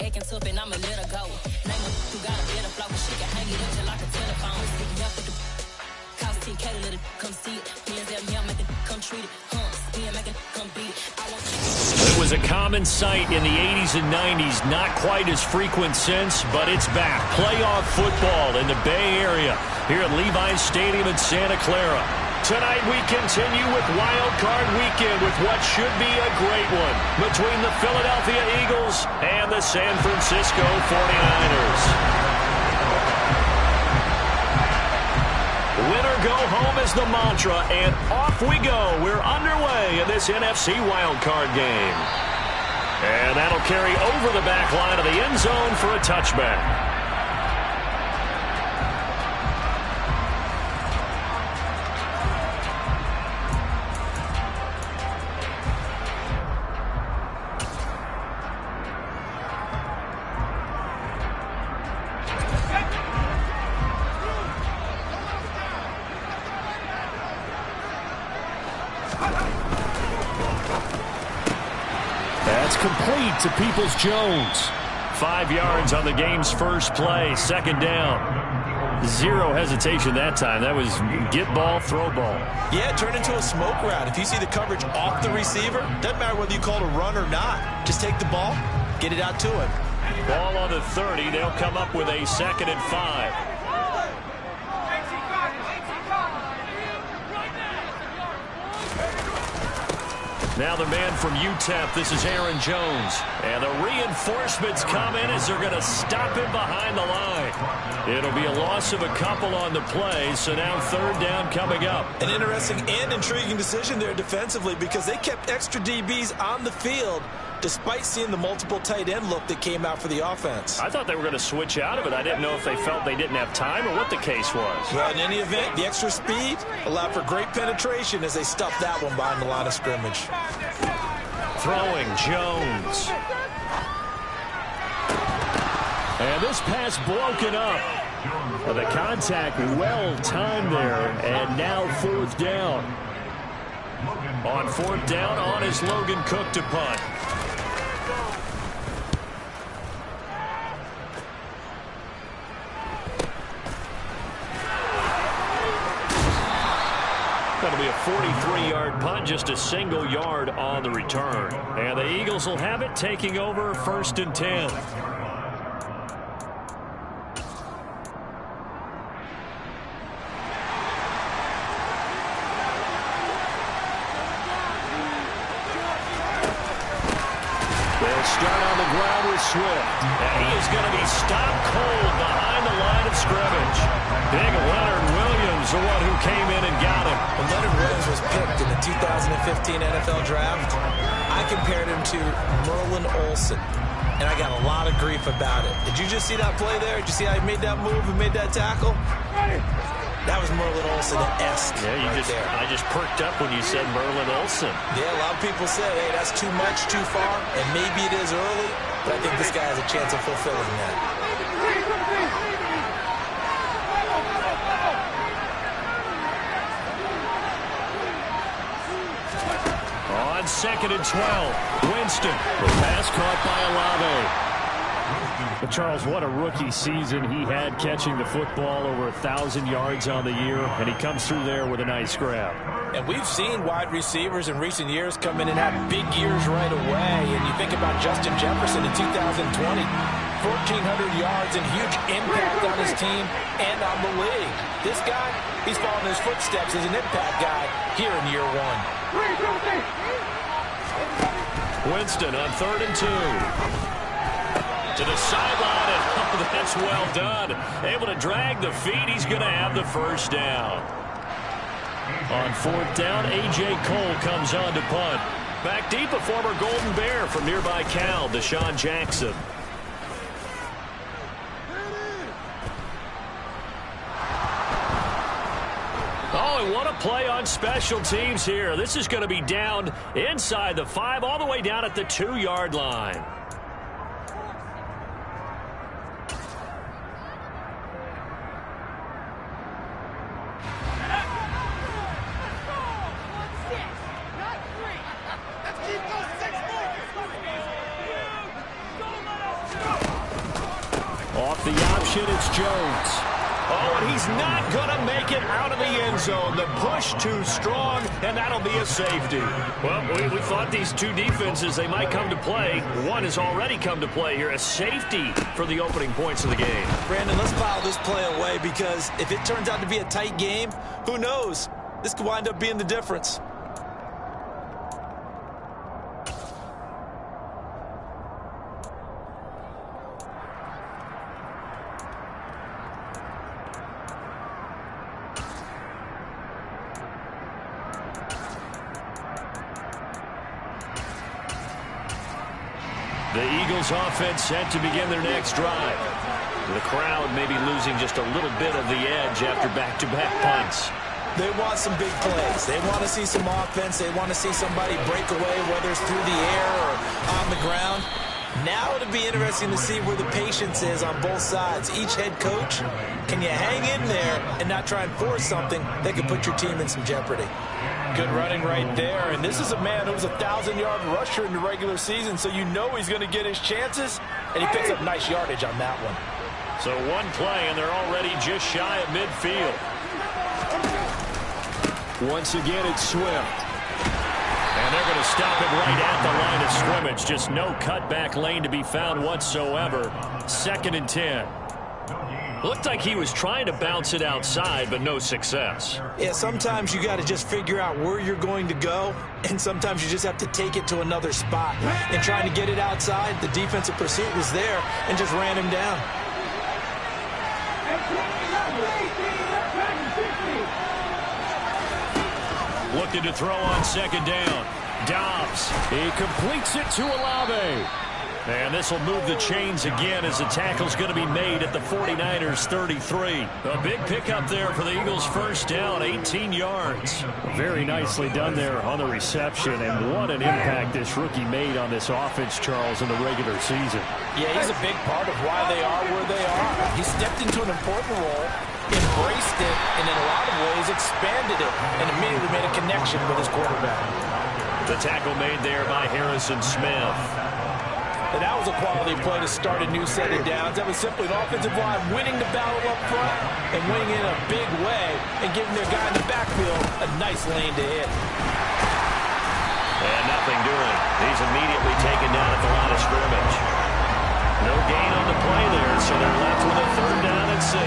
acting tough and I'ma let her go. Name her who got a better flow, she can hang it up just like a telephone. Speaking up with the cause TK to let it come see it. Hands up, yeah, make it come treat it. Spin, make it come beat it. It was a common sight in the 80s and 90s, not quite as frequent since, but it's back. Playoff football in the Bay Area here at Levi's Stadium in Santa Clara. Tonight we continue with Wildcard Weekend with what should be a great one between the Philadelphia Eagles and the San Francisco 49ers. Winner go home is the mantra, and off we go. We're underway in this NFC wildcard game. And that'll carry over the back line of the end zone for a touchback. That's complete to Peoples-Jones. 5 yards on the game's first play, second down. Zero hesitation that time. That was get ball, throw ball. Yeah, it turned into a smoke route. If you see the coverage off the receiver, doesn't matter whether you call it a run or not. Just take the ball, get it out to him. Ball on the 30. They'll come up with a 2nd and 5. Now the man from UTEP, this is Aaron Jones. And the reinforcements come in as they're going to stop him behind the line. It'll be a loss of a couple on the play, so now 3rd down coming up. An interesting and intriguing decision there defensively because they kept extra DBs on the field despite seeing the multiple tight end look that came out for the offense. I thought they were going to switch out of it. I didn't know if they felt they didn't have time or what the case was. Well, in any event, the extra speed allowed for great penetration as they stuffed that one behind the line of scrimmage. Throwing Jones. And this pass broken up. The contact well timed there, and now 4th down. On 4th down, on is Logan Cook to punt. Going to be a 43-yard punt, just a single yard on the return. And the Eagles will have it, taking over 1st and 10. They'll start on the ground with Swift. And he is going to be stopped cold behind the line of scrimmage. Big Leonard Williams, the one who came in and got him. When Leonard Williams was picked in the 2015 NFL Draft, I compared him to Merlin Olsen, and I got a lot of grief about it. Did you just see that play there? Did you see how he made that move and made that tackle? That was Merlin Olsen-esque. Yeah, I just perked up when you said Merlin Olsen. Yeah, a lot of people said, hey, that's too much, too far, and maybe it is early, but I think this guy has a chance of fulfilling that. On 2nd and 12, Winston. The pass caught by Olave. But Charles, what a rookie season he had, catching the football over 1,000 yards on the year, and he comes through there with a nice grab. And we've seen wide receivers in recent years come in and have big years right away. And you think about Justin Jefferson in 2020, 1,400 yards and huge impact on his team and on the league. This guy, he's following his footsteps as an impact guy here in year 1. Winston on 3rd and 2. To the sideline, and oh, that's well done. Able to drag the feet. He's going to have the 1st down. On 4th down, A.J. Cole comes on to punt. Back deep, a former Golden Bear from nearby Cal, Deshaun Jackson. Oh, and what a play on special teams here. This is going to be down inside the 5, all the way down at the 2-yard line. The option, it's Jones. Oh, and he's not going to make it out of the end zone. The push too strong, and that'll be a safety. Well, we thought these two defenses, they might come to play. One has already come to play here. A safety for the opening points of the game. Brandon, let's file this play away because if it turns out to be a tight game, who knows? This could wind up being the difference. The Eagles offense set to begin their next drive. The crowd may be losing just a little bit of the edge after back-to-back punts. They want some big plays. They want to see some offense. They want to see somebody break away, whether it's through the air or on the ground. Now it'll be interesting to see where the patience is on both sides. Each head coach, can you hang in there and not try and force something that could put your team in some jeopardy? Good running right there. And this is a man who's a 1,000-yard rusher in the regular season, so you know he's going to get his chances, and he picks up nice yardage on that one. So one play, and they're already just shy of midfield. Once again, it's Swift. And they're going to stop it right at the line of scrimmage. Just no cutback lane to be found whatsoever. 2nd and 10. Looked like he was trying to bounce it outside, but no success. Yeah, sometimes you got to just figure out where you're going to go, and sometimes you just have to take it to another spot. And trying to get it outside, the defensive pursuit was there and just ran him down. Looking to throw on 2nd down. Dobbs. He completes it to Olave. And this will move the chains again as the tackle's going to be made at the 49ers 33. A big pickup there for the Eagles' first down, 18 yards. Very nicely done there on the reception, and what an impact this rookie made on this offense, Charles, in the regular season. Yeah, he's a big part of why they are where they are. He stepped into an important role, embraced it, and in a lot of ways expanded it, and immediately made a connection with his quarterback. The tackle made there by Harrison Smith. And that was a quality play to start a new set of downs. That was simply an offensive line winning the battle up front and winning in a big way and giving their guy in the backfield a nice lane to hit. And nothing doing. He's immediately taken down at the line of scrimmage. No gain on the play there, so they're left with a 3rd down and 6.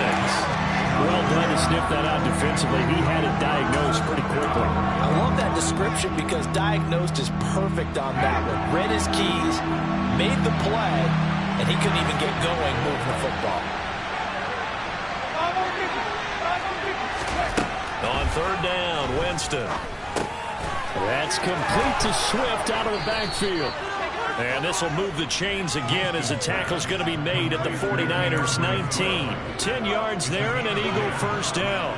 Well done to sniff that out defensively. He had it diagnosed pretty quickly. I love that description because diagnosed is perfect on that one. Read his keys, made the play, and he couldn't even get going moving the football. On 3rd down, Winston. That's complete to Swift out of the backfield. And this will move the chains again as the tackle's going to be made at the 49ers 19. 10 yards there and an Eagle first down.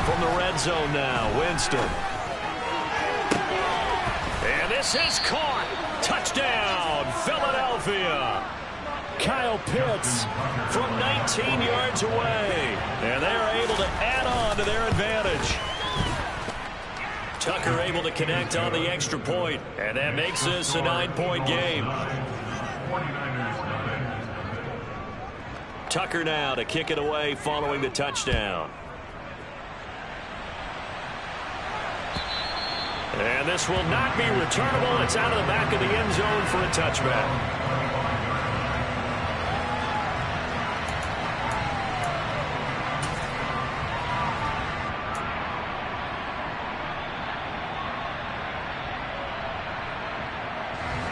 From the red zone now, Winston. And this is caught. Touchdown, Philadelphia. Kyle Pitts from 19 yards away. And they're able to add on to their advantage. Tucker able to connect on the extra point. And that makes this a 9-point game. Tucker now to kick it away following the touchdown. And this will not be returnable. It's out of the back of the end zone for a touchback.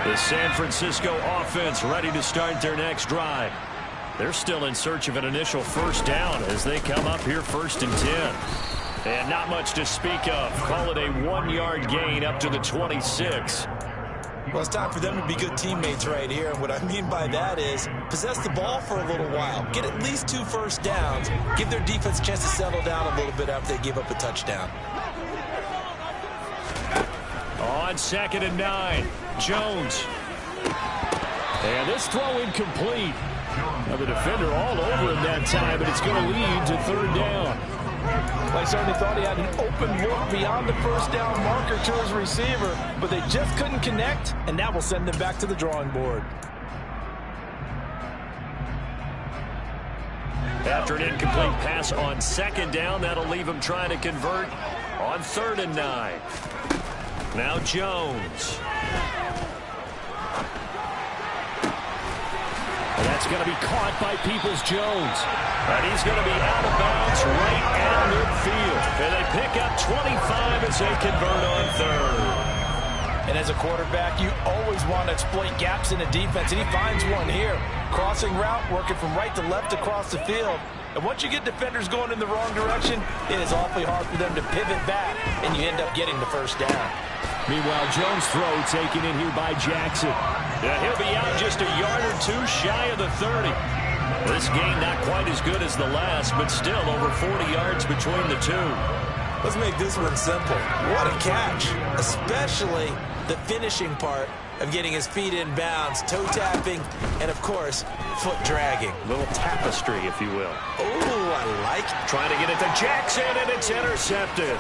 The San Francisco offense ready to start their next drive. They're still in search of an initial first down as they come up here 1st and 10. And not much to speak of. Call it a 1-yard gain up to the 26. Well, it's time for them to be good teammates right here. And what I mean by that is possess the ball for a little while. Get at least 2 first downs. Give their defense a chance to settle down a little bit after they give up a touchdown. On 2nd and 9, Jones. And this throw incomplete. Now the defender all over him that time, but it's going to lead to 3rd down. Well, he certainly thought he had an open look beyond the first down marker to his receiver, but they just couldn't connect, and that will send them back to the drawing board. After an incomplete pass on second down, that'll leave him trying to convert on 3rd and 9. Now Jones. And that's going to be caught by Peoples-Jones. And he's going to be out of bounds right at midfield. And they pick up 25 as they convert on 3rd. And as a quarterback, you always want to exploit gaps in the defense, and he finds one here. Crossing route, working from right to left across the field. And once you get defenders going in the wrong direction, it is awfully hard for them to pivot back, and you end up getting the first down. Meanwhile, Jones' throw taken in here by Jackson. Yeah, he'll be out just a yard or two shy of the 30. This game not quite as good as the last, but still over 40 yards between the two. Let's make this one simple. What a catch, especially the finishing part of getting his feet in bounds, toe tapping, and of course, foot dragging. Little tapestry, if you will. Oh, I like it. Trying to get it to Jackson, and it's intercepted.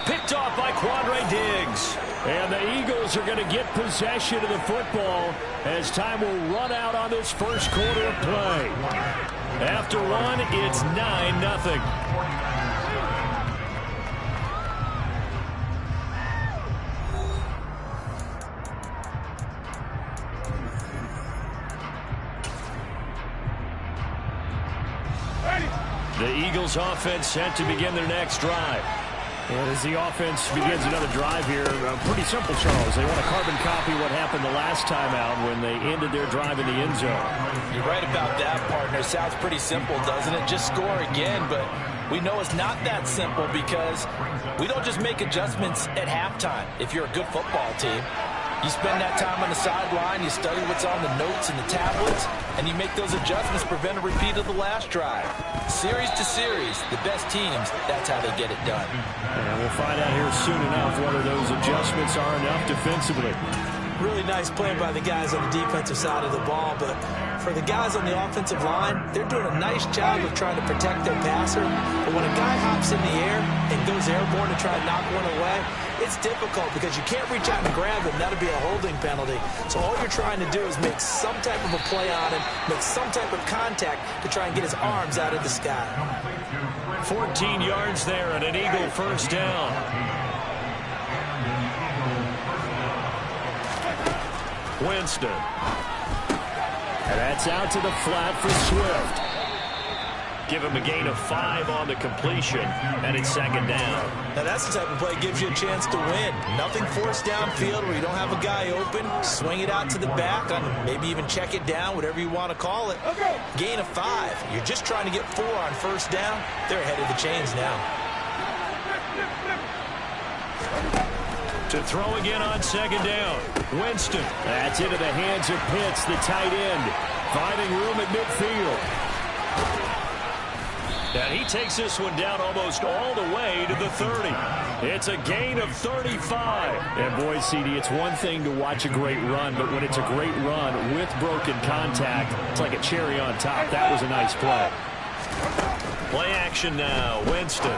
Picked off by Quandre Diggs. And the Eagles are going to get possession of the football as time will run out on this first quarter of play. After one, it's 9-0. The Eagles offense set to begin their next drive. And as the offense begins another drive here, pretty simple, Charles. They want to carbon copy what happened the last time out when they ended their drive in the end zone. You're right about that, partner. Sounds pretty simple, doesn't it? Just score again, but we know it's not that simple because we don't just make adjustments at halftime if you're a good football team. You spend that time on the sideline, you study what's on the notes and the tablets, and you make those adjustments to prevent a repeat of the last drive. Series to series, the best teams, that's how they get it done. And we'll find out here soon enough whether those adjustments are enough defensively. Really nice play by the guys on the defensive side of the ball, but for the guys on the offensive line, they're doing a nice job of trying to protect their passer. But when a guy hops in the air and goes airborne to try and knock one away, it's difficult because you can't reach out and grab him. That'll be a holding penalty. So all you're trying to do is make some type of a play on him, make some type of contact to try and get his arms out of the sky. 14 yards there and an Eagle first down. Winston. And that's out to the flat for Swift. Give him a gain of 5 on the completion, and it's second down. Now that's the type of play that gives you a chance to win. Nothing forced downfield where you don't have a guy open. Swing it out to the back, maybe even check it down, whatever you want to call it. Gain of 5. You're just trying to get 4 on first down. They're ahead of the chains now. To throw again on second down. Winston. That's into the hands of Pitts, the tight end. Finding room at midfield. And he takes this one down almost all the way to the 30. It's a gain of 35. And boy, CD, it's one thing to watch a great run, but when it's a great run with broken contact, it's like a cherry on top. That was a nice play. Play action now. Winston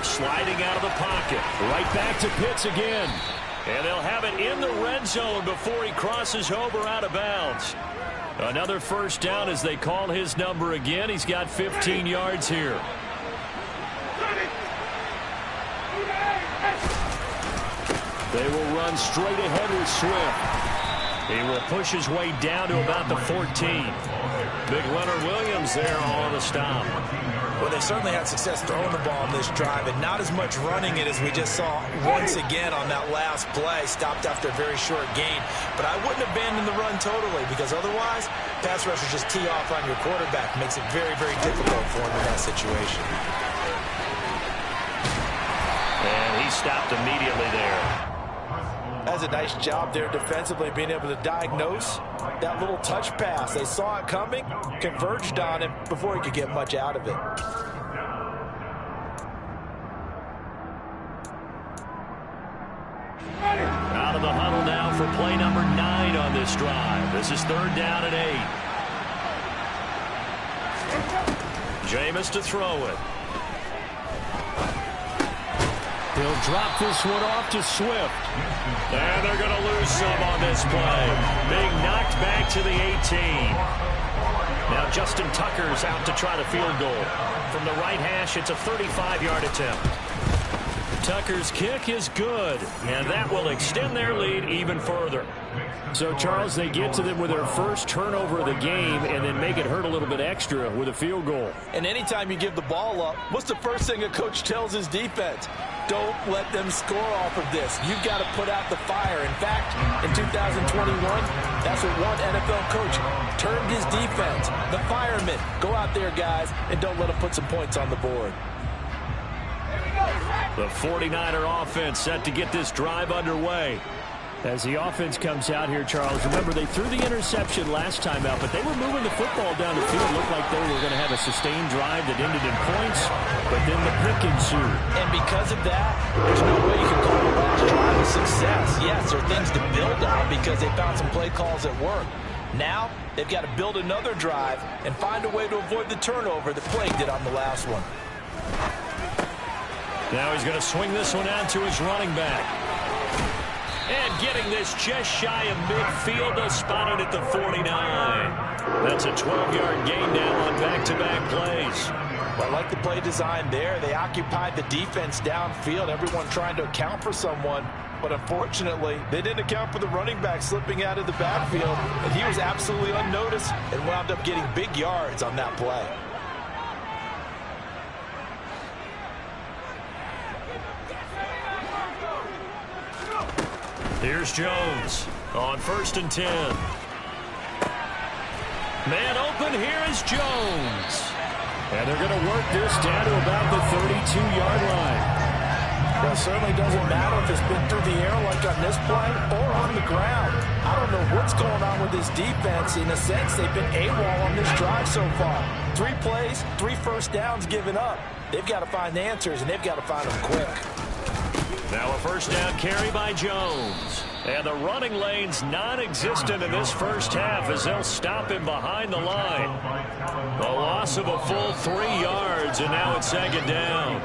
sliding out of the pocket. Right back to Pitts again. And they'll have it in the red zone before he crosses over out of bounds. Another first down as they call his number again. He's got 15 yards here. They will run straight ahead with Swift. He will push his way down to about the 14. Big Leonard Williams there on the stop. Well, they certainly had success throwing the ball in this drive, and not as much running it as we just saw once again on that last play. Stopped after a very short gain. But I wouldn't abandon the run totally, because otherwise, pass rushers just tee off on your quarterback. Makes it very, very difficult for him in that situation. And he stopped immediately there. That's a nice job there defensively, being able to diagnose that little touch pass. They saw it coming, converged on him before he could get much out of it. Out of the huddle now for play number 9 on this drive. This is 3rd down and 8. Jameis to throw it. He'll drop this one off to Swift. And they're going to lose some on this play. Being knocked back to the 18. Now Justin Tucker's out to try the field goal. From the right hash, it's a 35-yard attempt. Tucker's kick is good, and that will extend their lead even further. So, Charles, they get to them with their first turnover of the game and then make it hurt a little bit extra with a field goal. And anytime you give the ball up, what's the first thing a coach tells his defense? Don't let them score off of this. You've got to put out the fire. In fact, in 2021, that's what one NFL coach termed his defense. The firemen. Go out there, guys, and don't let them put some points on the board. The 49er offense set to get this drive underway. As the offense comes out here, Charles, remember they threw the interception last time out, but they were moving the football down the field. Looked like they were going to have a sustained drive that ended in points, but then the pick ensued. And because of that, there's no way you can call the last drive a success. Yes, there are things to build on because they found some play calls that work. Now, they've got to build another drive and find a way to avoid the turnover that plagued it on the last one. Now he's going to swing this one out to his running back. And getting this just shy of midfield, spotted at the 49. That's a 12-yard gain now on back-to-back plays. Well, I like the play design there. They occupied the defense downfield, everyone trying to account for someone. But unfortunately, they didn't account for the running back slipping out of the backfield. And he was absolutely unnoticed and wound up getting big yards on that play. Here's Jones on 1st and 10. Man open, here is Jones. And they're going to work this down to about the 32-yard line. Well, it certainly doesn't matter if it's been through the air like on this play or on the ground. I don't know what's going on with this defense. In a sense, they've been AWOL on this drive so far. 3 plays, 3 first downs given up. They've got to find the answers, and they've got to find them quick. Now a first down carry by Jones. And the running lane's non-existent in this first half as they'll stop him behind the line. A loss of a full 3 yards, and now it's 2nd down.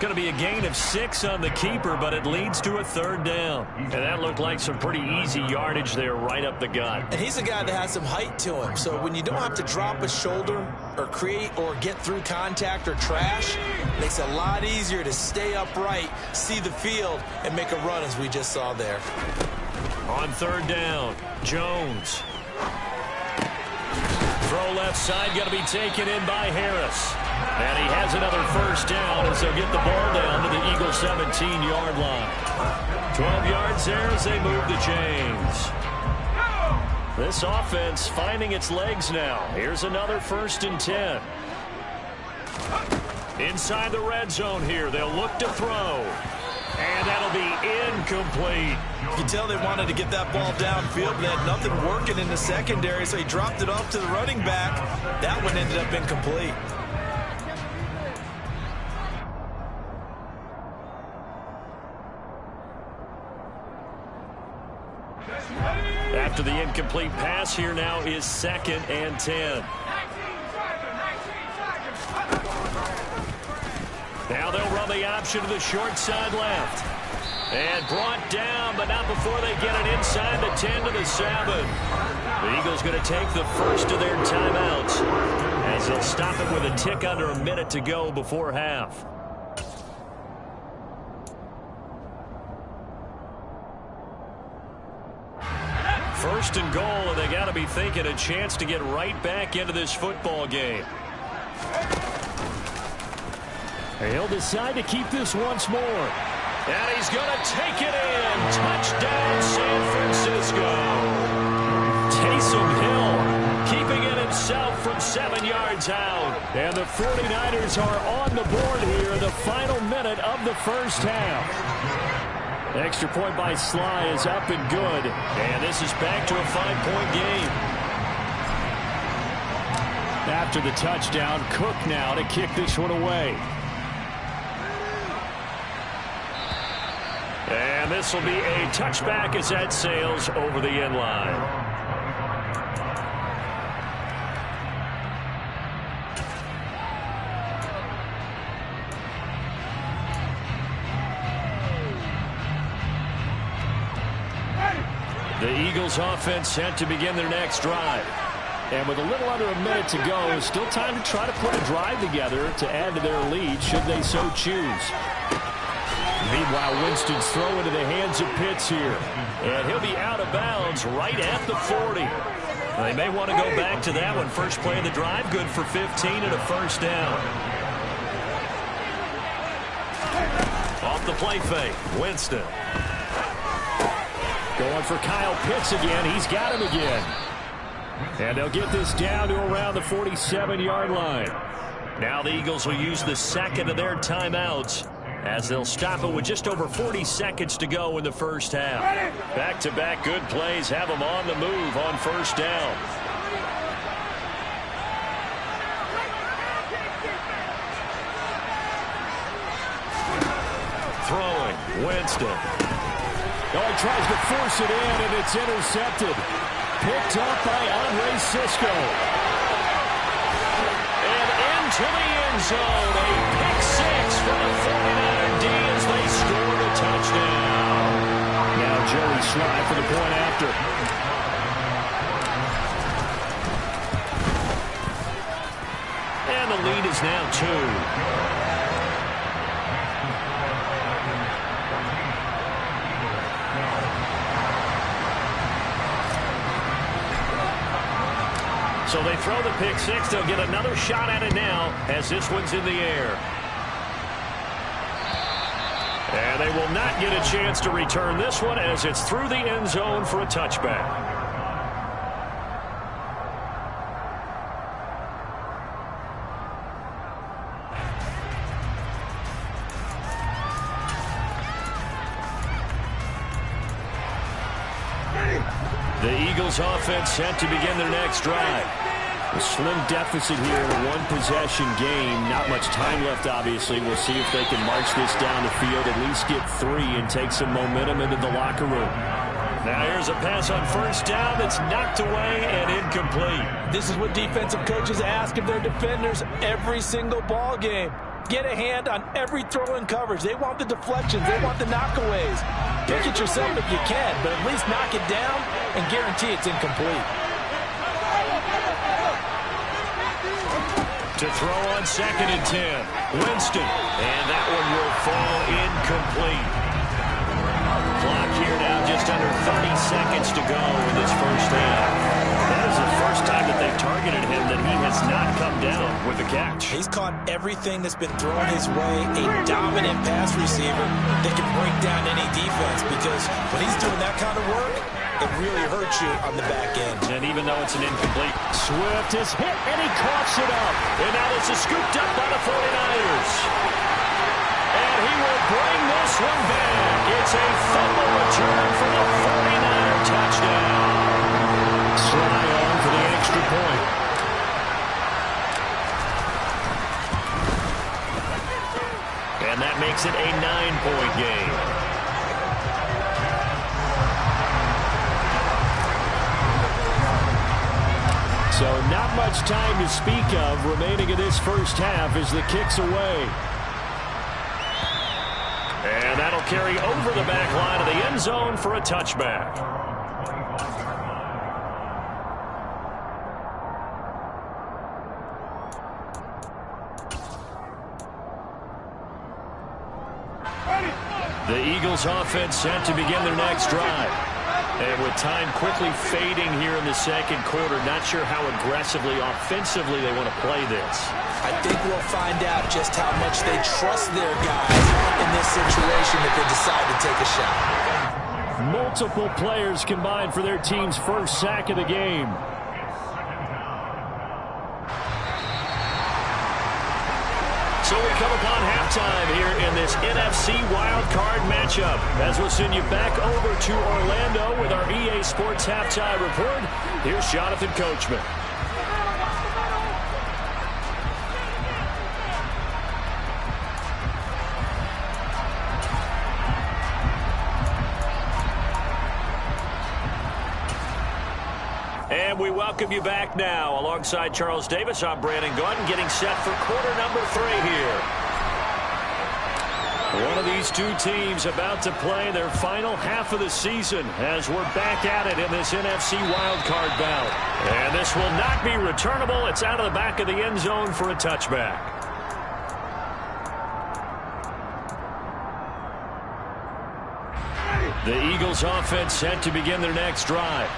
Going to be a gain of 6 on the keeper, but it leads to a 3rd down. And that looked like some pretty easy yardage there right up the gut. And he's a guy that has some height to him. So when you don't have to drop a shoulder or create or get through contact or trash, it makes it a lot easier to stay upright, see the field, and make a run as we just saw there. On 3rd down, Jones. Throw left side, going to be taken in by Harris. And he has another first down as they'll get the ball down to the Eagles' 17-yard line. 12 yards there as they move the chains. This offense finding its legs now. Here's another 1st and 10. Inside the red zone here. They'll look to throw. And that'll be incomplete. You can tell they wanted to get that ball downfield, but they had nothing working in the secondary, so he dropped it off to the running back. That one ended up incomplete. After the incomplete pass, here now is 2nd and 10. Now they'll run the option to the short side left. And brought down, but not before they get it inside the 10 to the 7. The Eagles going to take the first of their timeouts as they'll stop it with a tick under a minute to go before half. First and goal, and they got to be thinking a chance to get right back into this football game. He'll decide to keep this once more. And he's going to take it in. Touchdown, San Francisco. Taysom Hill keeping it in himself from 7 yards out. And the 49ers are on the board here in the final minute of the first half. Extra point by Sly is up and good. And this is back to a 5-point game. After the touchdown, Cook now to kick this one away. And this will be a touchback as that sails over the end line. The Eagles offense set to begin their next drive. And with a little under a minute to go, still time to try to put a drive together to add to their lead should they so choose. Meanwhile, Winston's throw into the hands of Pitts here. And he'll be out of bounds right at the 40. They may want to go back to that one. First play of the drive, good for 15 and a first down. Off the play fake, Winston. Going for Kyle Pitts again. He's got him again. And they'll get this down to around the 47-yard line. Now the Eagles will use the second of their timeouts as they'll stop it with just over 40 seconds to go in the first half. Back-to-back good plays have them on the move on first down. Throwing, Winston. Oh, he tries to force it in, and it's intercepted. Picked up by Andre Sisco. And into the end zone. A pick six for the 49er D as they score the touchdown. Now Joey Sly for the point after. And the lead is now 2. So they throw the pick six. They'll get another shot at it now as this one's in the air. And they will not get a chance to return this one as it's through the end zone for a touchback. The Eagles offense set to begin their next drive. A slim deficit here in a one-possession game. Not much time left, obviously. We'll see if they can march this down the field, at least get 3 and take some momentum into the locker room. Now here's a pass on first down that's knocked away and incomplete. This is what defensive coaches ask of their defenders every single ball game. Get a hand on every throw in coverage. They want the deflections. They want the knockaways. Pick it yourself if you can, but at least knock it down and guarantee it's incomplete. To throw on 2nd and 10. Winston. And that one will fall incomplete. Clock here now just under 30 seconds to go in this first half. That is the first time that they've targeted him that he has not come down with a catch. He's caught everything that's been thrown his way. A dominant pass receiver that can break down any defense, because when he's doing that kind of work, it really hurts you on the back end. And even though it's an incomplete, Swift is hit, and he coughs it up. And now this is scooped up by the 49ers. And he will bring this one back. It's a fumble return for the 49er touchdown. Sly on for the extra point. And that makes it a 9-point game. So not much time to speak of remaining in this first half as the kick's away. And that'll carry over the back line of the end zone for a touchback. The Eagles offense set to begin their next drive. And with time quickly fading here in the second quarter, not sure how aggressively, offensively they want to play this. I think we'll find out just how much they trust their guys in this situation if they decide to take a shot. Multiple players combined for their team's first sack of the game. we come upon halftime here in this NFC Wildcard matchup. As we'll send you back over to Orlando with our EA Sports Halftime Report, here's Jonathan Coachman. And we welcome you back now. Alongside Charles Davis, I'm Brandon Gaudin, getting set for quarter number 3 here. One of these two teams about to play their final half of the season as we're back at it in this NFC wildcard bout. And this will not be returnable. It's out of the back of the end zone for a touchback. The Eagles offense set to begin their next drive.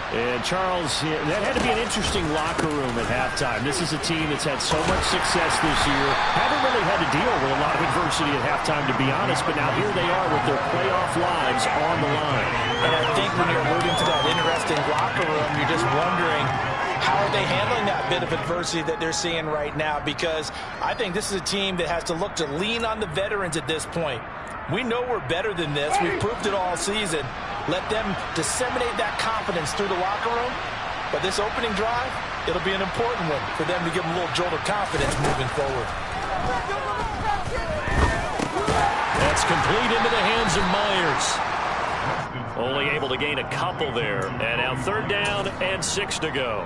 And, Charles, that had to be an interesting locker room at halftime. This is a team that's had so much success this year. Haven't really had to deal with a lot of adversity at halftime, to be honest. But now here they are with their playoff lives on the line. And I think when you're alluding to that interesting locker room, you're just wondering, how are they handling that bit of adversity that they're seeing right now? Because I think this is a team that has to look to lean on the veterans at this point. We know we're better than this. We've proved it all season. Let them disseminate that confidence through the locker room. But this opening drive, it'll be an important one for them to give them a little jolt of confidence moving forward. That's complete into the hands of Myers. Only able to gain a couple there. And now 3rd down and 6 to go.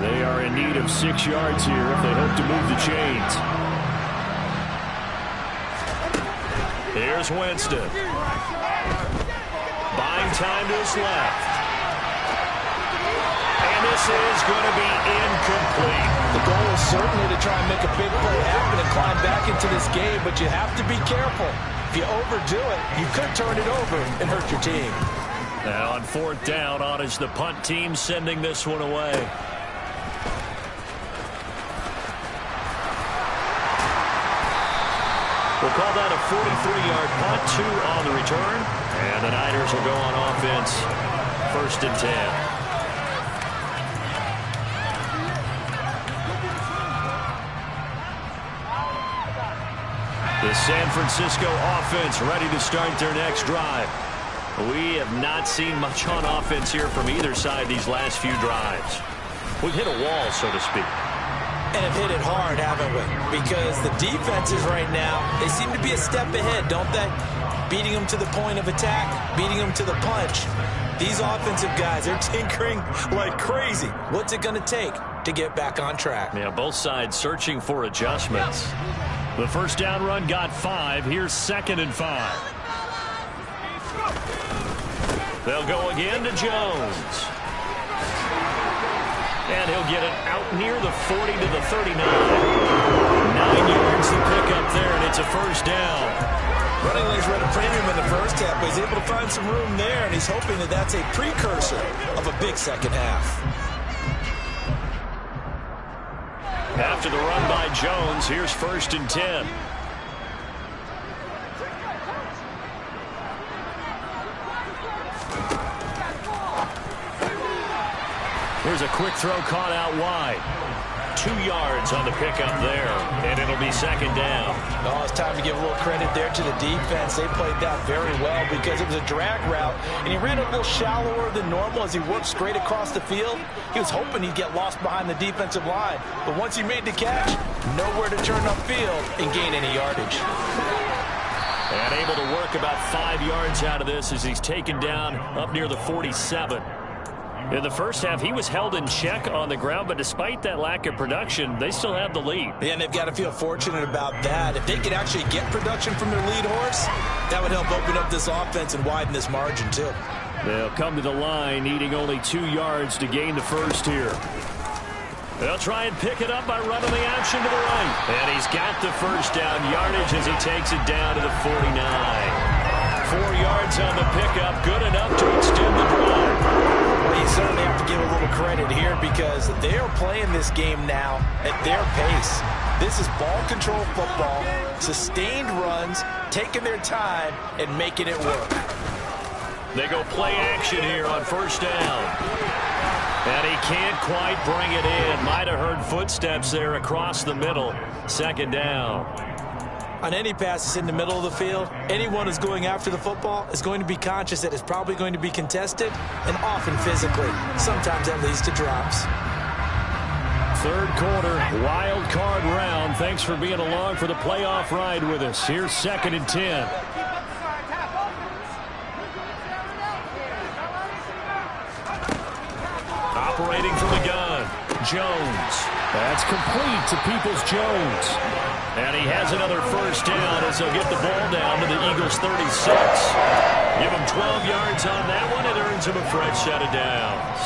They are in need of 6 yards here if they hope to move the chains. Here's Winston. Buying time to his left. And this is going to be incomplete. The goal is certainly to try and make a big play happen and climb back into this game, but you have to be careful. If you overdo it, you could turn it over and hurt your team. Now on 4th down, on is the punt team sending this one away. We'll call that a 43-yard punt, 2 on the return. And the Niners will go on offense, 1st and 10. The San Francisco offense ready to start their next drive. We have not seen much on offense here from either side these last few drives. We've hit a wall, so to speak. And have hit it hard, haven't we? Because the defenses right now, they seem to be a step ahead, don't they? Beating them to the point of attack, beating them to the punch. These offensive guys, they're tinkering like crazy. What's it going to take to get back on track? Yeah, both sides searching for adjustments. The 1st down run got 5. Here's 2nd and 5. They'll go again to Jones. And he'll get it out near the 40 to the 39. 9 yards to pick up there, and it's a 1st down. Running lanes read a premium in the first half, but he's able to find some room there, and he's hoping that that's a precursor of a big second half. After the run by Jones, here's 1st and 10. Here's a quick throw caught out wide. 2 yards on the pickup there, and it'll be 2nd down. Oh, it's time to give a little credit there to the defense. They played that very well because it was a drag route, and he ran a little shallower than normal as he worked straight across the field. He was hoping he'd get lost behind the defensive line, but once he made the catch, nowhere to turn upfield and gain any yardage. And able to work about 5 yards out of this as he's taken down up near the 47. In the first half, he was held in check on the ground, but despite that lack of production, they still have the lead. Yeah, and they've got to feel fortunate about that. If they could actually get production from their lead horse, that would help open up this offense and widen this margin, too. They'll come to the line, needing only 2 yards to gain the first here. They'll try and pick it up by running the option to the right. And he's got the 1st down yardage as he takes it down to the 49. 4 yards on the pickup, good enough to extend the drive. Well, you certainly have to give a little credit here because they are playing this game now at their pace. This is ball control football, sustained runs, taking their time, and making it work. They go play action here on 1st down. And he can't quite bring it in. Might have heard footsteps there across the middle. Second down. On any passes in the middle of the field, anyone who's going after the football is going to be conscious that it's probably going to be contested, and often physically. Sometimes that leads to drops. Third quarter, wild card round. Thanks for being along for the playoff ride with us. Here's 2nd and 10. Operating from the gun, Jones. That's complete to Peoples-Jones. And he has another first down as he'll get the ball down to the Eagles' 36. Give him 12 yards on that one. It earns him a fresh set of downs.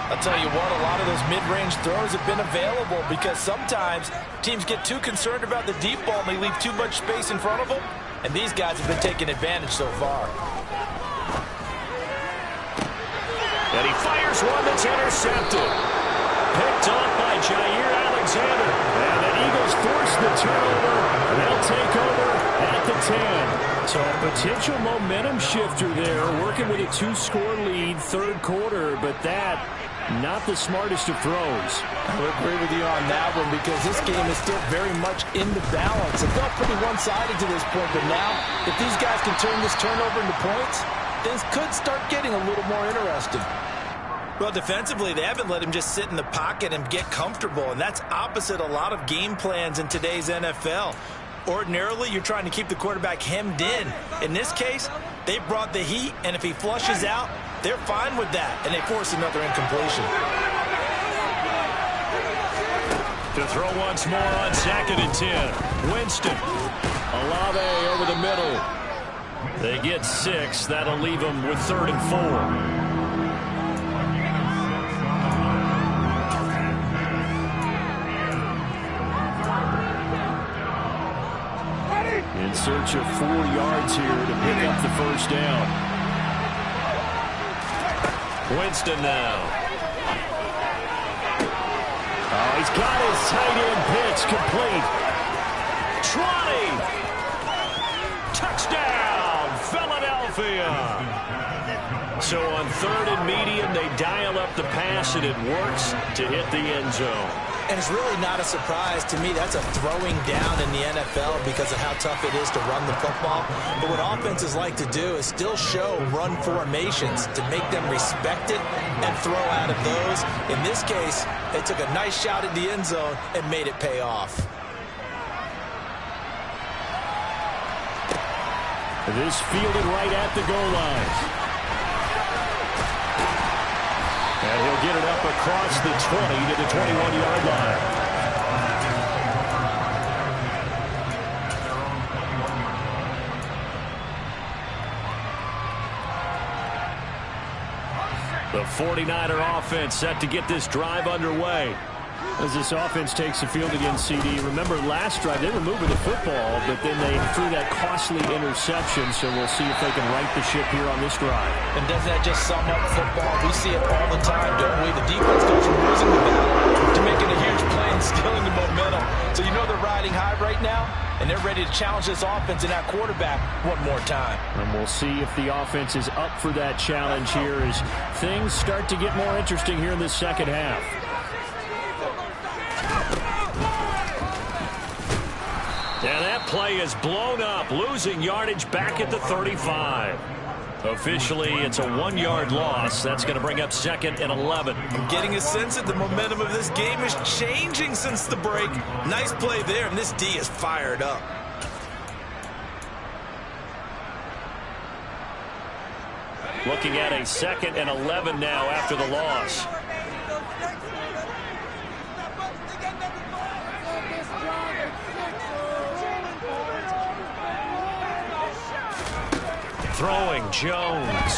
I'll tell you what, a lot of those mid-range throws have been available because sometimes teams get too concerned about the deep ball and they leave too much space in front of them. And these guys have been taking advantage so far. And he fires one that's intercepted. Picked off by Jair Alexander. And the Eagles force the turnover. They'll take over at the 10. So a potential momentum shifter there, working with a 2-score lead, third quarter, but that, not the smartest of throws. I would agree with you on that one because this game is still very much in the balance. It felt pretty one-sided to this point, but now, if these guys can turn this turnover into points, things could start getting a little more interesting. Well, defensively, they haven't let him just sit in the pocket and get comfortable, and that's opposite a lot of game plans in today's NFL. Ordinarily, you're trying to keep the quarterback hemmed in. In this case, they brought the heat, and if he flushes out, they're fine with that, and they force another incompletion. To throw once more on 2nd and 10. Winston. Olave over the middle. They get 6. That'll leave them with 3rd and 4. In search of 4 yards here to pick up the first down. Winston now. Oh, he's got his tight end pitch complete. Trotty. Touchdown, Philadelphia. So on 3rd and medium, they dial up the pass, and it works to hit the end zone. And it's really not a surprise to me. That's a throwing down in the NFL because of how tough it is to run the football. But what offenses like to do is still show run formations to make them respect it and throw out of those. In this case, they took a nice shot at the end zone and made it pay off. This fielded right at the goal line. And he'll get it up across the 20 to the 21-yard line. The 49er offense set to get this drive underway. As this offense takes the field against CD. Remember, last drive, they were moving the football, but then they threw that costly interception, so we'll see if they can right the ship here on this drive. And doesn't that just sum up football? We see it all the time, don't we? The defense goes from losing the battle to making a huge play and stealing the momentum. So you know they're riding high right now, and they're ready to challenge this offense and that quarterback one more time. And we'll see if the offense is up for that challenge here as things start to get more interesting here in the second half. And that play is blown up, losing yardage back at the 35. Officially, it's a 1-yard loss. That's going to bring up 2nd and 11. I'm getting a sense that the momentum of this game is changing since the break. Nice play there, and this D is fired up. Looking at a 2nd and 11 now after the loss. Throwing, Jones.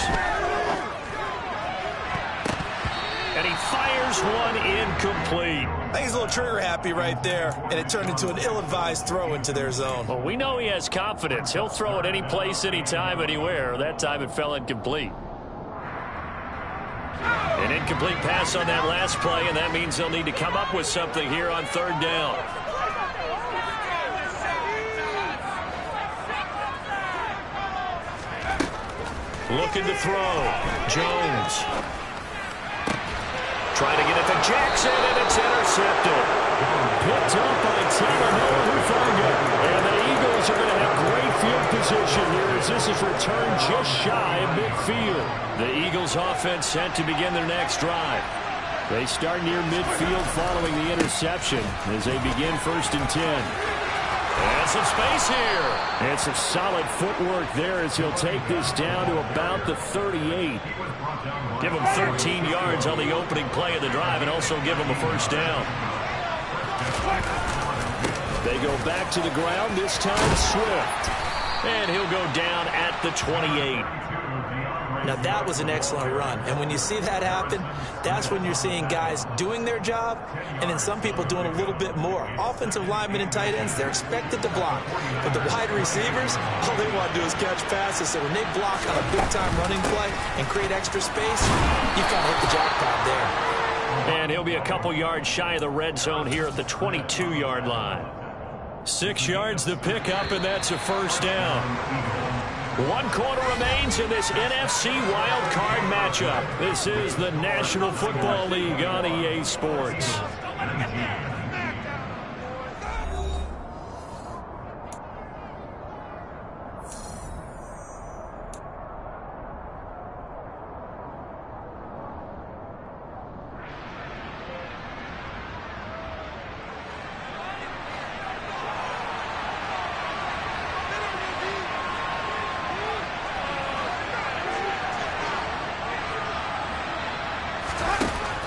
And he fires one incomplete. I think he's a little trigger happy right there, and it turned into an ill-advised throw into their zone. Well, we know he has confidence. He'll throw it any place, anytime, anywhere. That time it fell incomplete. An incomplete pass on that last play, and that means they'll need to come up with something here on 3rd down. Looking to throw. Jones. Trying to get it to Jackson, and it's intercepted. Picked up by Talavera Hufanga. And the Eagles are going to have great field position here as this is returned just shy of midfield. The Eagles offense set to begin their next drive. They start near midfield following the interception as they begin 1st and 10. And some space here. And some solid footwork there as he'll take this down to about the 38. Give him 13 yards on the opening play of the drive and also give him a first down. They go back to the ground, this time Swift. And he'll go down at the 28. Now, that was an excellent run. And when you see that happen, that's when you're seeing guys doing their job and then some people doing a little bit more. Offensive linemen and tight ends, they're expected to block. But the wide receivers, all they want to do is catch passes. So when they block on a big-time running play and create extra space, you kind of hit the jackpot there. And he'll be a couple yards shy of the red zone here at the 22-yard line. 6 yards the pickup, and that's a first down. 1 quarter remains in this NFC Wildcard matchup. This is the National Football League on EA Sports.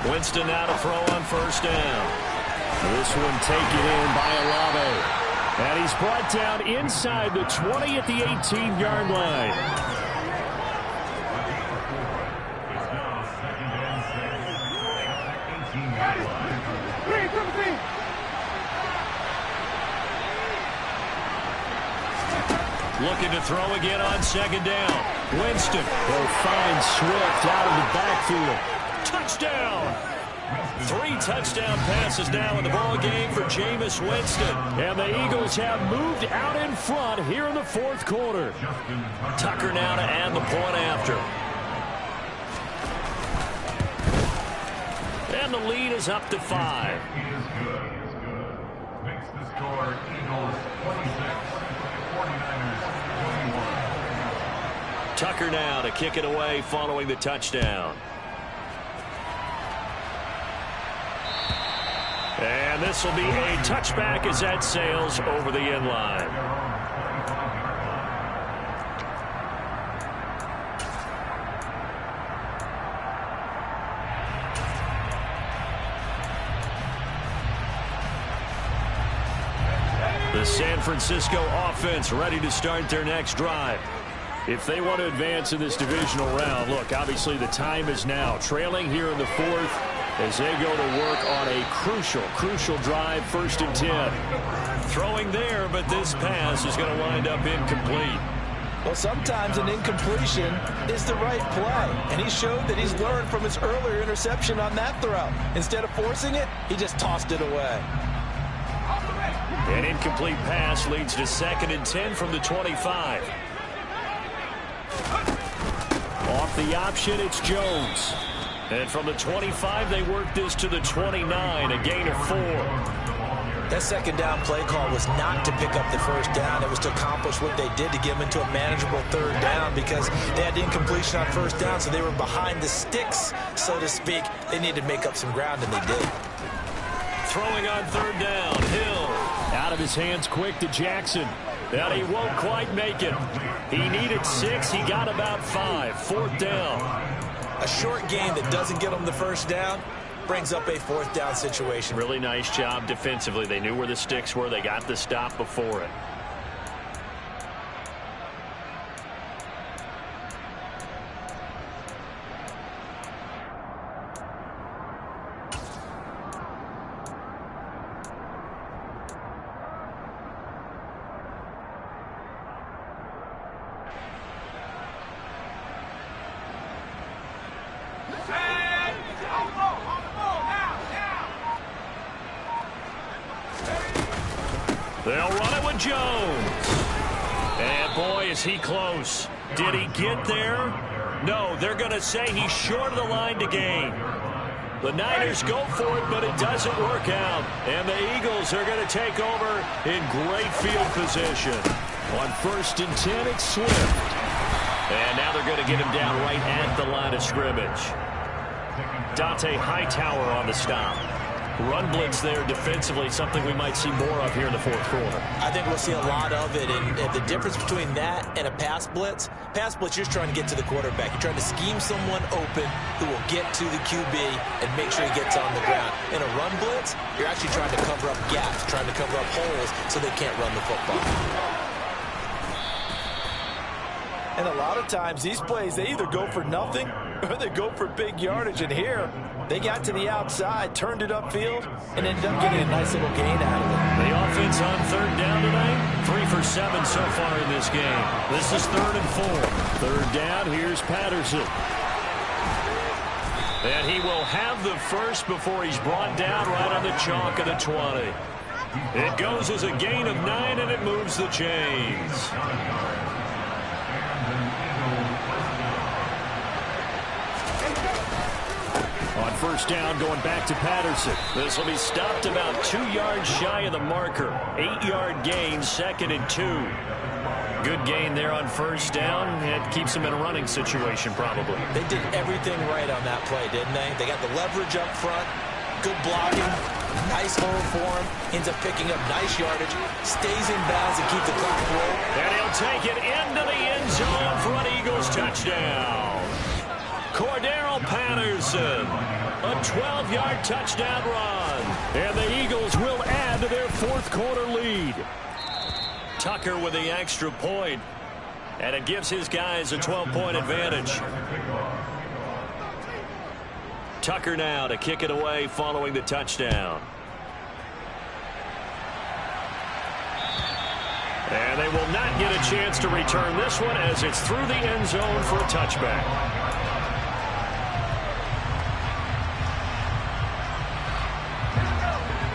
Winston now to throw on first down. This one taken in by Olave. And he's brought down inside the 20 at the 18-yard line. Looking to throw again on 2nd down. Winston will find Swift out of the backfield. Touchdown! 3 touchdown passes now in the ball game for Jameis Winston. And the Eagles have moved out in front here in the 4th quarter. Tucker now to add the point after. And the lead is up to 5. He is good. Makes the score Eagles 26, 49ers 21. Tucker now to kick it away following the touchdown. And this will be a touchback as that sails over the end line. The San Francisco offense ready to start their next drive. If they want to advance in this divisional round, look, obviously the time is now. Trailing here in the 4th as they go to work on a crucial drive, 1st and 10. Throwing there, but this pass is going to wind up incomplete. Well, sometimes an incompletion is the right play. And he showed that he's learned from his earlier interception on that throw. Instead of forcing it, he just tossed it away. An incomplete pass leads to 2nd and 10 from the 25. Off the option, it's Jones. And from the 25, they work this to the 29, a gain of 4. That 2nd down play call was not to pick up the 1st down. It was to accomplish what they did to get them into a manageable 3rd down because they had the incompletion on 1st down, so they were behind the sticks, so to speak. They needed to make up some ground, and they did. Throwing on 3rd down, Hill. Out of his hands quick to Jackson. And he won't quite make it. He needed 6. He got about 5. 4th down. A short game that doesn't get them the 1st down brings up a 4th down situation. Really nice job defensively. They knew where the sticks were. They got the stop before it. They'll run it with Jones. And boy, is he close. Did he get there? No, they're going to say he's short of the line to gain. The Niners go for it, but it doesn't work out. And the Eagles are going to take over in great field position. On 1st and 10, it's Swift. And now they're going to get him down right at the line of scrimmage. Dante Hightower on the stop. Run blitz there defensively, something we might see more of here in the 4th quarter. I think we'll see a lot of it, and the difference between that and a pass blitz, you're just trying to get to the quarterback. You're trying to scheme someone open who will get to the QB and make sure he gets on the ground. In a run blitz, you're actually trying to cover up gaps, trying to cover up holes so they can't run the football. And a lot of times, these plays, they either go for nothing or they go for big yardage. And here, they got to the outside, turned it upfield, and ended up getting a nice little gain out of it. The offense on 3rd down tonight, 3 for 7 so far in this game. This is 3rd and 4. 3rd down, here's Patterson. And he will have the first before he's brought down right on the chalk of the 20. It goes as a gain of 9, and it moves the chains. On 1st down, going back to Patterson. This will be stopped about 2 yards shy of the marker. 8-yard gain, 2nd and 2. Good gain there on 1st down. It keeps them in a running situation, probably. They did everything right on that play, didn't they? They got the leverage up front, good blocking, nice hole for him, ends up picking up nice yardage, stays in bounds and keeps the clock rolling. And he'll take it into the end zone for an Eagles touchdown. Cordero Patterson, a 12-yard touchdown run. And the Eagles will add to their 4th quarter lead. Tucker with the extra point, and it gives his guys a 12-point advantage. Tucker now to kick it away following the touchdown. And they will not get a chance to return this one as it's through the end zone for a touchback.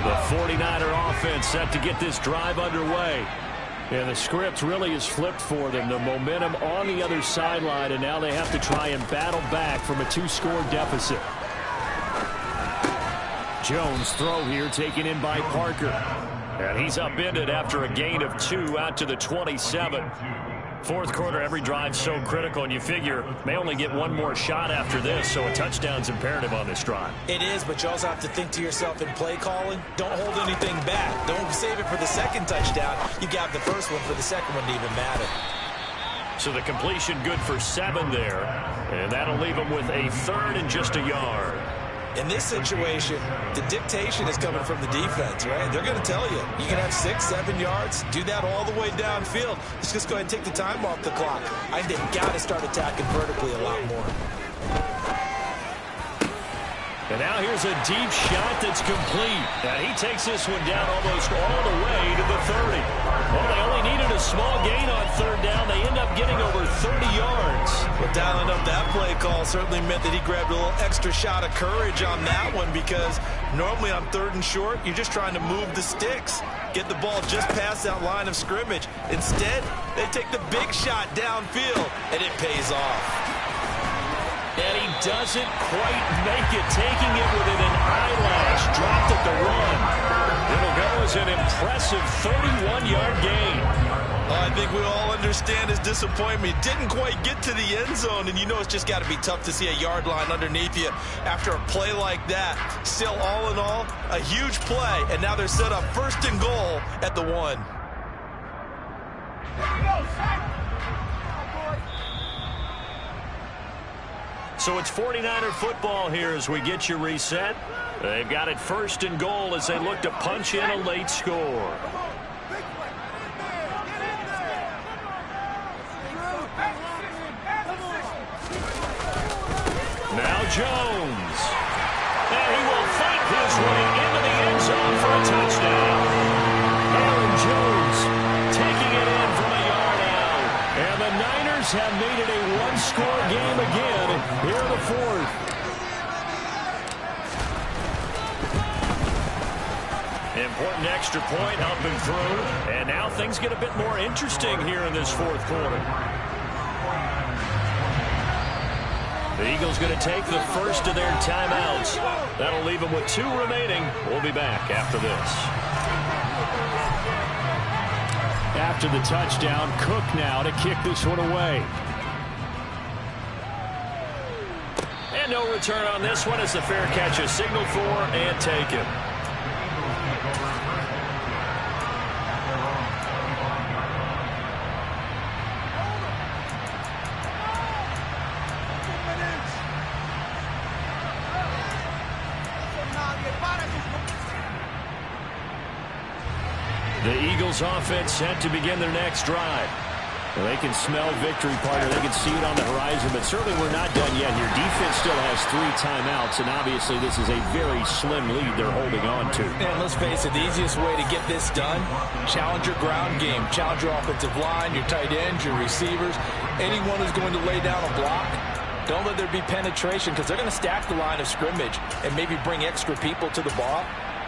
The 49er offense set to get this drive underway. And the script really is flipped for them. The momentum on the other sideline, and now they have to try and battle back from a 2-score deficit. Jones throw here taken in by Parker. And he's upended after a gain of 2 out to the 27. 4th quarter, every drive so critical, and you figure may only get one more shot after this, so a touchdown's imperative on this drive. It is, but you also have to think to yourself in play calling, don't hold anything back. Don't save it for the 2nd touchdown. You got the first one for the 2nd one to even matter. So the completion good for 7 there, and that'll leave them with a 3rd and just a yard. In this situation, the dictation is coming from the defense, right? They're going to tell you, you can have 6, 7 yards, do that all the way downfield. Let's just go ahead and take the time off the clock. I think they've got to start attacking vertically a lot more. And now here's a deep shot that's complete. And he takes this one down almost all the way to the 30. Well, they only needed a small gain on 3rd down. They end up getting over 30 yards. Well, dialing up that play call certainly meant that he grabbed a little extra shot of courage on that one, because normally on 3rd and short, you're just trying to move the sticks, get the ball just past that line of scrimmage. Instead, they take the big shot downfield, and it pays off. And he doesn't quite make it, taking it within an eyelash. Dropped at the run. It'll go as an impressive 31-yard gain. Well, I think we all understand his disappointment. He didn't quite get to the end zone, and you know it's just got to be tough to see a yard line underneath you after a play like that. Still, all in all, a huge play, and now they're set up 1st and goal at the 1. So it's 49er football here as we get you reset. They've got it 1st and goal as they look to punch in a late score. Now Jones. And he will fight his way into the end zone for a touchdown. Aaron Jones taking it in from a yard out. And the Niners have made it a 1-score game again here in the 4th. Important extra point up and through. And now things get a bit more interesting here in this 4th quarter. The Eagles going to take the first of their timeouts. That'll leave them with 2 remaining. We'll be back after this. After the touchdown, Cook now to kick this one away. And no return on this one as the fair catch is signaled for and taken. The Eagles offense set to begin their next drive. Well, they can smell victory, partner. They can see it on the horizon, but certainly we're not done yet here. Defense still has 3 timeouts, and obviously this is a very slim lead they're holding on to. And let's face it, the easiest way to get this done, challenge your ground game. Challenge your offensive line, your tight ends, your receivers, anyone who's going to lay down a block. Don't let there be penetration because they're going to stack the line of scrimmage and maybe bring extra people to the ball.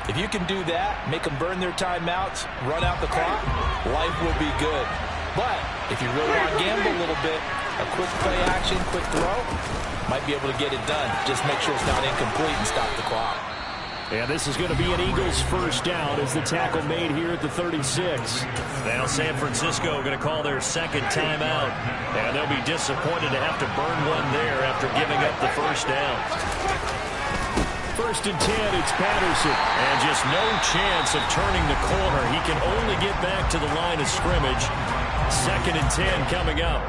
If you can do that, make them burn their timeouts, run out the clock, life will be good. But if you really want to gamble a little bit, a quick play action, quick throw, might be able to get it done. Just make sure it's not incomplete and stop the clock. And this is going to be an Eagles first down as the tackle made here at the 36. Now San Francisco going to call their second timeout. And they'll be disappointed to have to burn one there after giving up the first down. First and 10, it's Patterson. And just no chance of turning the corner. He can only get back to the line of scrimmage. Second and 10 coming up.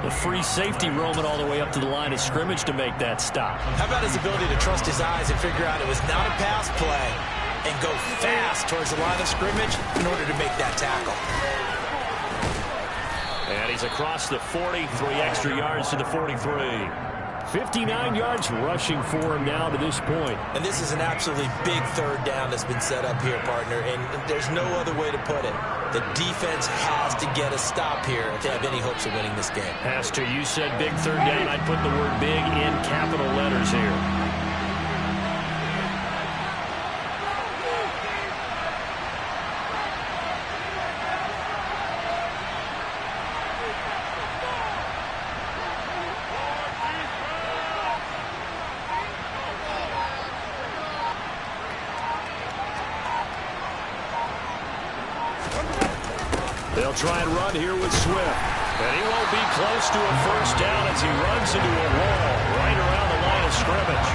The free safety roaming all the way up to the line of scrimmage to make that stop. How about his ability to trust his eyes and figure out it was not a pass play and go fast towards the line of scrimmage in order to make that tackle. And he's across the 40, 3 extra yards to the 43. 59 yards rushing for him now to this point. And this is an absolutely big third down that's been set up here, partner, and there's no other way to put it. The defense has to get a stop here to have any hopes of winning this game. Has to. You said big third down. I'd put the word big in capital letters here. They'll try and run here with Swift. And he won't be close to a first down as he runs into a wall right around the line of scrimmage.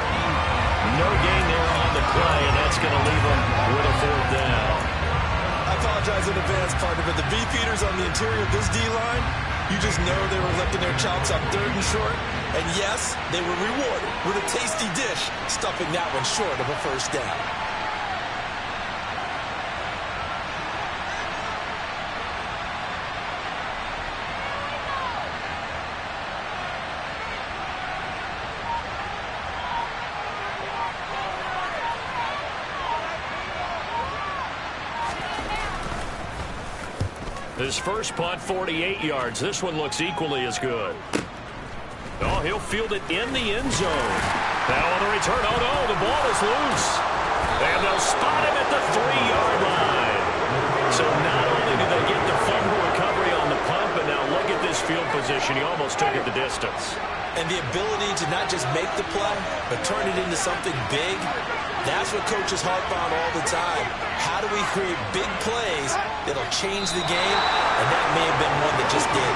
No gain there on the play, and that's going to leave him with a fourth down. I apologize in advance, partner, but the beefeaters on the interior of this D-line, you just know they were licking their chops on 3rd and short. And yes, they were rewarded with a tasty dish, stuffing that one short of a first down. His first punt, 48 yards. This one looks equally as good. Oh, he'll field it in the end zone. Now on the return, oh no, the ball is loose. And they'll spot him at the 3-yard line. So not only did they get the fumble recovery on the punt, but now look at this field position. He almost took it the distance. And the ability to not just make the play, but turn it into something big, that's what coaches harp on all the time. How do we create big plays that'll change the game? And that may have been one that just did.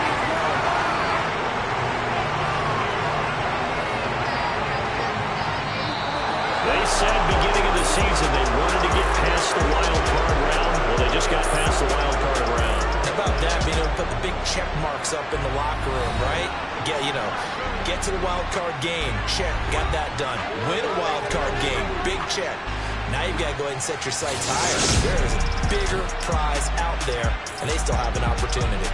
They said beginning of the season they wanted to get past the wild card round. Well, they just got past the wild card round. How about that? Being able to put the big check marks up in the locker room, right? Get to the wild card game. Check. Got that done. Win a wild card game. Big check. Now you've got to go ahead and set your sights higher. There is a bigger prize out there, and they still have an opportunity.